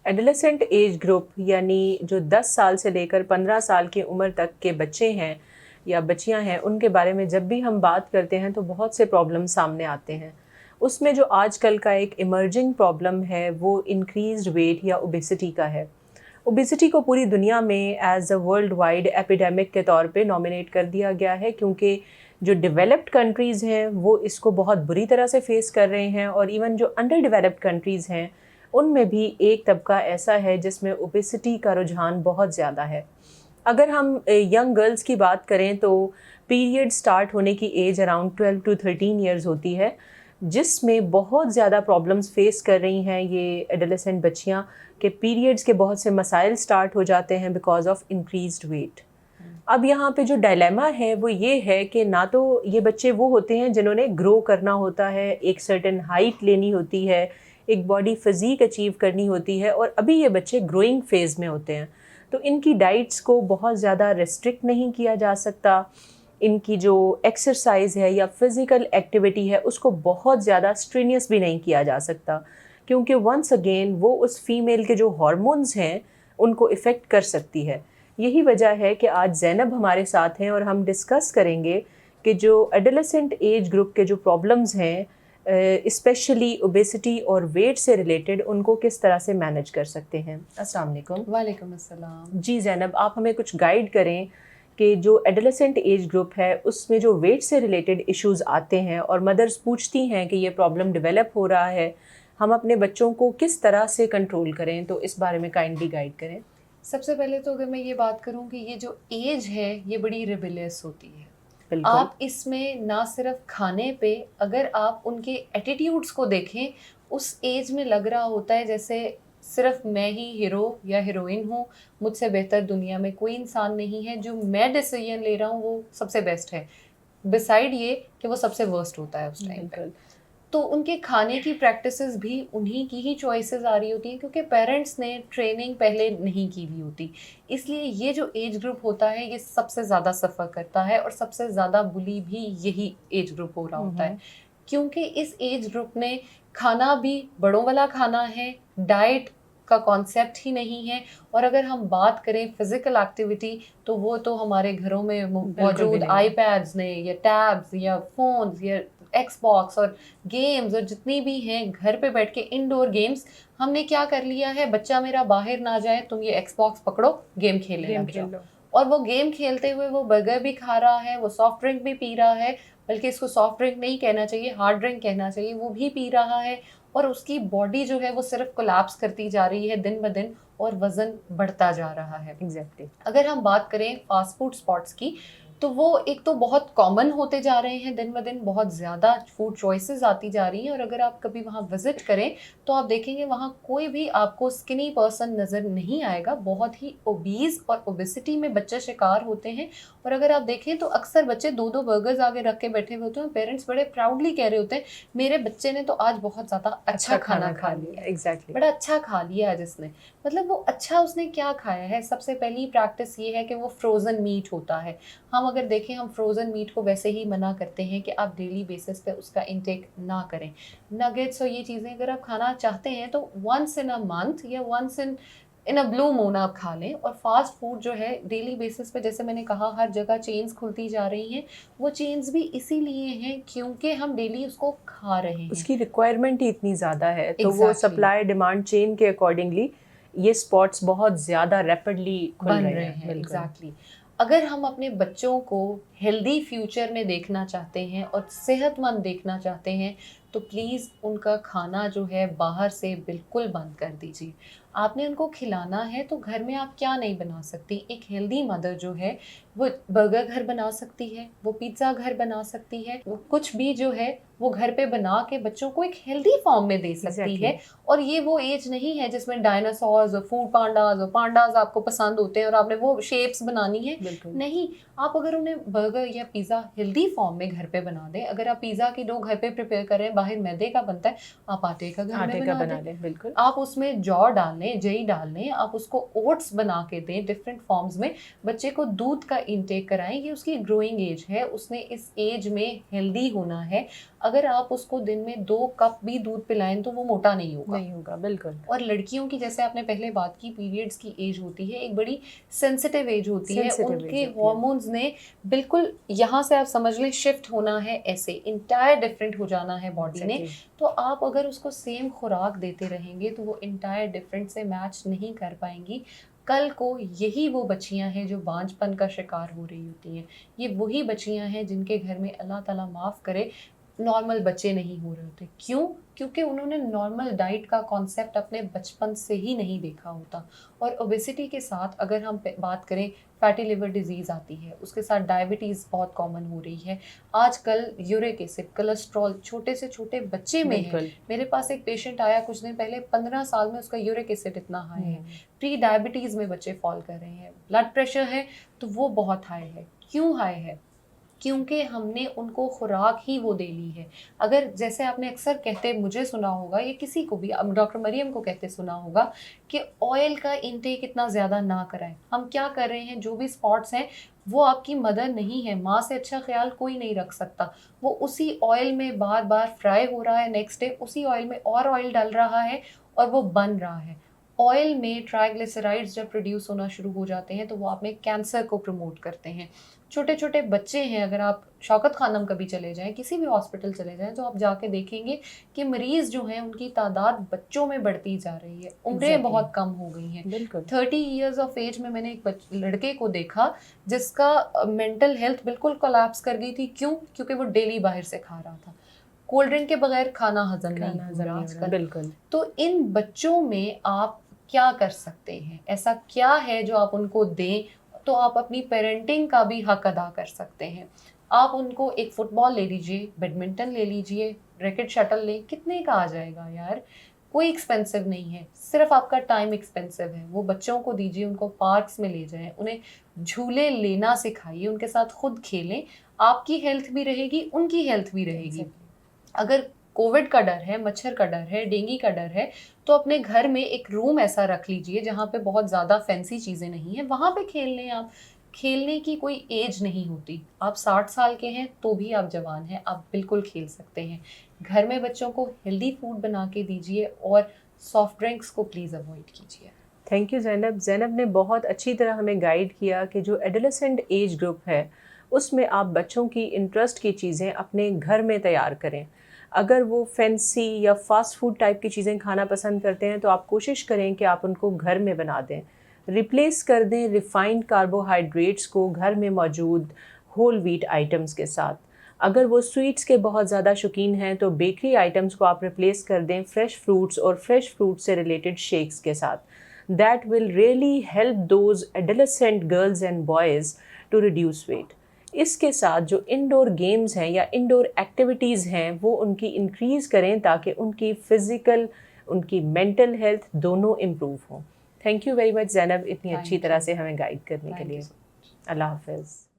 Adolescent age group यानी जो 10 साल से लेकर 15 साल की उम्र तक के बच्चे हैं या बच्चियां हैं, उनके बारे में जब भी हम बात करते हैं तो बहुत से प्रॉब्लम सामने आते हैं। उसमें जो आजकल का एक इमर्जिंग प्रॉब्लम है वो इंक्रीज्ड वेट या ओबेसिटी का है। ओबेसिटी को पूरी दुनिया में as a world wide epidemic के तौर पे नॉमिनेट कर दिया गया है, क्योंकि जो डेवलप्ड कंट्रीज़ हैं वो इसको बहुत बुरी तरह से फेस कर रहे हैं, और इवन जो अंडर डेवलप्ड कंट्रीज़ हैं उनमें भी एक तबका ऐसा है जिसमें ओबेसिटी का रुझान बहुत ज़्यादा है। अगर हम यंग गर्ल्स की बात करें तो पीरियड स्टार्ट होने की एज अराउंड 12 टू 13 ईयर्स होती है, जिसमें बहुत ज़्यादा प्रॉब्लम्स फेस कर रही हैं ये एडोलेसेंट बच्चियां के पीरियड्स के बहुत से मसाइल स्टार्ट हो जाते हैं बिकॉज ऑफ इंक्रीज्ड वेट। अब यहाँ पे जो डायलेमा है वो ये है कि ना तो ये बच्चे वो होते हैं जिन्होंने ग्रो करना होता है, एक सर्टेन हाइट लेनी होती है, एक बॉडी फिजिक अचीव करनी होती है, और अभी ये बच्चे ग्रोइंग फेज़ में होते हैं, तो इनकी डाइट्स को बहुत ज़्यादा रेस्ट्रिक्ट नहीं किया जा सकता। इनकी जो एक्सरसाइज है या फिज़िकल एक्टिविटी है उसको बहुत ज़्यादा स्ट्रेनियस भी नहीं किया जा सकता, क्योंकि वंस अगेन वो उस फीमेल के जो हार्मोन्स हैं उनको इफ़ेक्ट कर सकती है। यही वजह है कि आज ज़ैनब हमारे साथ हैं और हम डिस्कस करेंगे कि जो एडोलेसेंट एज ग्रुप के जो प्रॉब्लम्स हैं, स्पेशली ओबेसिटी और वेट से रिलेटेड, उनको किस तरह से मैनेज कर सकते हैं। अस्सलाम वालेकुम। वालेकुम अस्सलाम। जी ज़ैनब, आप हमें कुछ गाइड करें कि जो एडोलेसेंट एज ग्रुप है उसमें जो वेट से रिलेटेड इश्यूज़ आते हैं और मदर्स पूछती हैं कि ये प्रॉब्लम डेवलप हो रहा है, हम अपने बच्चों को किस तरह से कंट्रोल करें, तो इस बारे में काइंडली गाइड करें। सबसे पहले तो अगर मैं ये बात करूं कि ये जो एज है ये बड़ी रिबेलियस होती है। बिल्कुल। आप इसमें ना सिर्फ खाने पे, अगर आप उनके एटीट्यूड्स को देखें, उस एज में लग रहा होता है जैसे सिर्फ मैं ही हीरो या हीरोइन हूँ, मुझसे बेहतर दुनिया में कोई इंसान नहीं है, जो मैं डिसीजन ले रहा हूँ वो सबसे बेस्ट है, बिसाइड ये कि वो सबसे वर्स्ट होता है उस टाइम पे। तो उनके खाने की प्रैक्टिसेस भी उन्हीं की ही चॉइसेस आ रही होती हैं, क्योंकि पेरेंट्स ने ट्रेनिंग पहले नहीं की हुई होती। इसलिए ये जो एज ग्रुप होता है ये सबसे ज़्यादा सफ़र करता है, और सबसे ज़्यादा बुली भी यही एज ग्रुप हो रहा होता है, क्योंकि इस एज ग्रुप ने खाना भी बड़ों वाला खाना है, डाइट का कॉन्सेप्ट ही नहीं है। और अगर हम बात करें फिजिकल एक्टिविटी, तो वो तो हमारे घरों में मौजूद आईपैड्स ने या टैब्स या फोन्स या एक्सबॉक्स और गेम्स और जितनी भी हैं घर पे बैठ के इंडोर गेम्स, हमने क्या कर लिया है, बच्चा मेरा बाहर ना जाए, तुम ये एक्सबॉक्स पकड़ो, गेम खेलने लग जाओ। और वो गेम खेलते हुए वो बर्गर भी खा रहा है, वो सॉफ्ट ड्रिंक भी पी रहा है, बल्कि इसको सॉफ्ट ड्रिंक नहीं कहना चाहिए, हार्ड ड्रिंक कहना चाहिए, वो भी पी रहा है। और उसकी बॉडी जो है वो सिर्फ कोलैप्स करती जा रही है दिन ब दिन, और वजन बढ़ता जा रहा है। एग्जैक्टली। अगर हम बात करें फास्ट फूड स्पॉट्स की, तो वो एक तो बहुत कॉमन होते जा रहे हैं, दिन ब दिन बहुत ज़्यादा फूड चॉइसेस आती जा रही हैं। और अगर आप कभी वहाँ विजिट करें तो आप देखेंगे वहाँ कोई भी आपको स्किनी पर्सन नज़र नहीं आएगा, बहुत ही ओबीज और ओबेसिटी में बच्चे शिकार होते हैं। और अगर आप देखें तो अक्सर बच्चे 2-2 बर्गर्स आगे रख के बैठे हुए होते हैं, पेरेंट्स बड़े प्राउडली कह रहे होते हैं, मेरे बच्चे ने तो आज बहुत ज़्यादा अच्छा खाना खा लिया। एग्जैक्टली। बड़ा अच्छा खा लिया आज इसने। मतलब वो अच्छा उसने क्या खाया है? सबसे पहली प्रैक्टिस ये है कि वो फ्रोज़न मीट होता है। हम अगर देखें, हम फ्रोज़न मीट को वैसे ही मना करते हैं कि आप डेली बेसिस पे उसका इंटेक ना करें। नगेट्स और ये चीज़ें अगर आप खाना चाहते हैं तो वंस इन अ मंथ या once in in a blue moon आप खा लें। और फास्ट फूड जो है डेली बेसिस पे, जैसे मैंने कहा, हर जगह चेन्स खुलती जा रही हैं। वो चेन्स भी इसीलिए हैं क्योंकि हम डेली उसको खा रहे हैं। उसकी रिक्वायरमेंट ही इतनी ज़्यादा है, तो वो Exactly. सप्लाई डिमांड चेन के अकॉर्डिंगली ये स्पॉट्स बहुत ज़्यादा रैपिडली खुल बन रहे रहे हैं। हैं। बिल्कुल। एग्जैक्टली। अगर हम अपने बच्चों को हेल्दी फ्यूचर में देखना चाहते हैं और सेहतमंद देखना चाहते हैं, तो प्लीज़ उनका खाना जो है बाहर से बिल्कुल बंद कर दीजिए। आपने उनको खिलाना है तो घर में आप क्या नहीं बना सकती। एक हेल्दी मदर जो है वो बर्गर घर बना सकती है, वो पिज़्ज़ा घर बना सकती है, वो कुछ भी जो है वो घर पे बना के बच्चों को एक हेल्दी फॉर्म में दे सकती है। और ये वो एज नहीं है जिसमें डायनासोर्स और फूड पांडाज और पांडाज आपको पसंद होते हैं और आपने वो शेप्स बनानी है। नहीं, आप अगर उन्हें बर्गर या पिज़्ज़ा हेल्दी फॉर्म में घर पे बना दें। अगर आप पिज़्ज़ा की डो घर पे प्रिपेयर कर रहे हैं, बाहर मैदे का बनता है, आप आटे का घर में बना दें। बिल्कुल। आप उसमें जौ डाल लें, जई डाल लें, आप उसको ओट्स बना के दें डिफरेंट फॉर्म्स में। बच्चे को दूध का इंटेक कराएं, ये उसकी ग्रोइंग एज है, उसने इस एज में हेल्दी होना है। अगर आप उसको दिन में 2 कप भी दूध पिलाएं तो वो मोटा नहीं होगा। नहीं होगा, बिल्कुल। और लड़कियों की, जैसे आपने पहले बात की, पीरियड्स की एज होती है, एक बड़ी सेंसिटिव एज होती है, Sensitive age उनके होती है। हॉर्मोन्स ने बिल्कुल यहाँ से आप समझ लें शिफ्ट होना है, ऐसे इंटायर डिफरेंट हो जाना है बॉडी ने। Exactly. तो आप अगर उसको सेम खुराक देते रहेंगे तो वो इंटायर डिफरेंट से मैच नहीं कर पाएंगी। कल को यही वो बच्चियां हैं जो बांझपन का शिकार हो रही होती हैं। ये वही बच्चियां हैं जिनके घर में, अल्लाह ताला माफ़ करे, नॉर्मल बच्चे नहीं हो रहे होते। क्यों? क्योंकि उन्होंने नॉर्मल डाइट का कॉन्सेप्ट अपने बचपन से ही नहीं देखा होता। और ओबेसिटी के साथ अगर हम बात करें, फैटी लिवर डिजीज़ आती है, उसके साथ डायबिटीज़ बहुत कॉमन हो रही है आजकल, यूरिक एसिड, कोलेस्ट्रॉल छोटे से छोटे बच्चे में है। बिल्कुल। मेरे पास एक पेशेंट आया कुछ दिन पहले, 15 साल में उसका यूरिक एसिड इतना हाई है। प्री डायबिटीज़ में बच्चे फॉल कर रहे हैं। ब्लड प्रेशर है तो वो बहुत हाई है। क्यों हाई है? क्योंकि हमने उनको खुराक ही वो दे ली है। अगर, जैसे आपने अक्सर कहते, मुझे सुना होगा, या किसी को भी, अब डॉक्टर मरियम को कहते सुना होगा कि ऑयल का इंटेक इतना ज़्यादा ना कराएं। हम क्या कर रहे हैं, जो भी स्पॉट्स हैं वो आपकी मदर नहीं है, माँ से अच्छा ख्याल कोई नहीं रख सकता। वो उसी ऑयल में बार बार फ्राई हो रहा है, नेक्स्ट डे उसी ऑयल में और ऑयल डल रहा है और वो बन रहा है। ऑयल में ट्राइग्लिसराइड्स जब प्रोड्यूस होना शुरू हो जाते हैं तो वो आप में कैंसर को प्रमोट करते हैं। छोटे छोटे बच्चे हैं, अगर आप शौकत खानम कभी चले जाएं, किसी भी हॉस्पिटल चले जाएं, तो आप जाके देखेंगे कि मरीज जो हैं उनकी तादाद बच्चों में बढ़ती जा रही है, उम्रें Exactly. बहुत कम हो गई हैं। बिल्कुल। 30 ईयर्स ऑफ एज में मैंने एक लड़के को देखा जिसका मेंटल हेल्थ बिल्कुल कोलैप्स कर गई थी। क्यों? क्योंकि वो डेली बाहर से खा रहा था। कोल्ड ड्रिंक के बगैर खाना हजम नहीं हो रहा आजकल। बिल्कुल। तो इन बच्चों में आप क्या कर सकते हैं? ऐसा क्या है जो आप उनको दें तो आप अपनी पेरेंटिंग का भी हक अदा कर सकते हैं? आप उनको एक फुटबॉल ले लीजिए, बैडमिंटन ले लीजिए, रैकेट शटल ले, कितने का आ जाएगा यार? कोई एक्सपेंसिव नहीं है, सिर्फ आपका टाइम एक्सपेंसिव है। वो बच्चों को दीजिए, उनको पार्क्स में ले जाएं, उन्हें झूले लेना सिखाइए, उनके साथ खुद खेलें। आपकी हेल्थ भी रहेगी, उनकी हेल्थ भी रहेगी। अगर कोविड का डर है, मच्छर का डर है, डेंगू का डर है, तो अपने घर में एक रूम ऐसा रख लीजिए जहाँ पे बहुत ज़्यादा फैंसी चीज़ें नहीं हैं, वहाँ पे खेल लें आप। खेलने की कोई एज नहीं होती। आप 60 साल के हैं तो भी आप जवान हैं, आप बिल्कुल खेल सकते हैं। घर में बच्चों को हेल्दी फूड बना के दीजिए और सॉफ्ट ड्रिंक्स को प्लीज़ अवॉइड कीजिए। Thank you Zainab. ज़ैनब ने बहुत अच्छी तरह हमें गाइड किया कि जो एडोलेसेंट एज ग्रुप है उसमें आप बच्चों की इंटरेस्ट की चीज़ें अपने घर में तैयार करें। अगर वो फैंसी या फास्ट फूड टाइप की चीज़ें खाना पसंद करते हैं तो आप कोशिश करें कि आप उनको घर में बना दें। रिप्लेस कर दें रिफ़ाइंड कार्बोहाइड्रेट्स को घर में मौजूद होल व्हीट आइटम्स के साथ। अगर वो स्वीट्स के बहुत ज़्यादा शौकीन हैं तो बेकरी आइटम्स को आप रिप्लेस कर दें फ्रेश फ्रूट्स और फ्रेश फ्रूट से रिलेटेड शेक्स के साथ। That will really help those adolescent girls and boys to reduce weight. इसके साथ जो इंडोर गेम्स हैं या इंडोर एक्टिविटीज़ हैं वो उनकी इंक्रीज़ करें ताकि उनकी फ़िज़िकल, उनकी मेंटल हेल्थ दोनों इम्प्रूव हों। Thank you very much Zainab, इतनी अच्छी तरह से हमें गाइड करने के लिए। अल्लाह हाफ़िज़।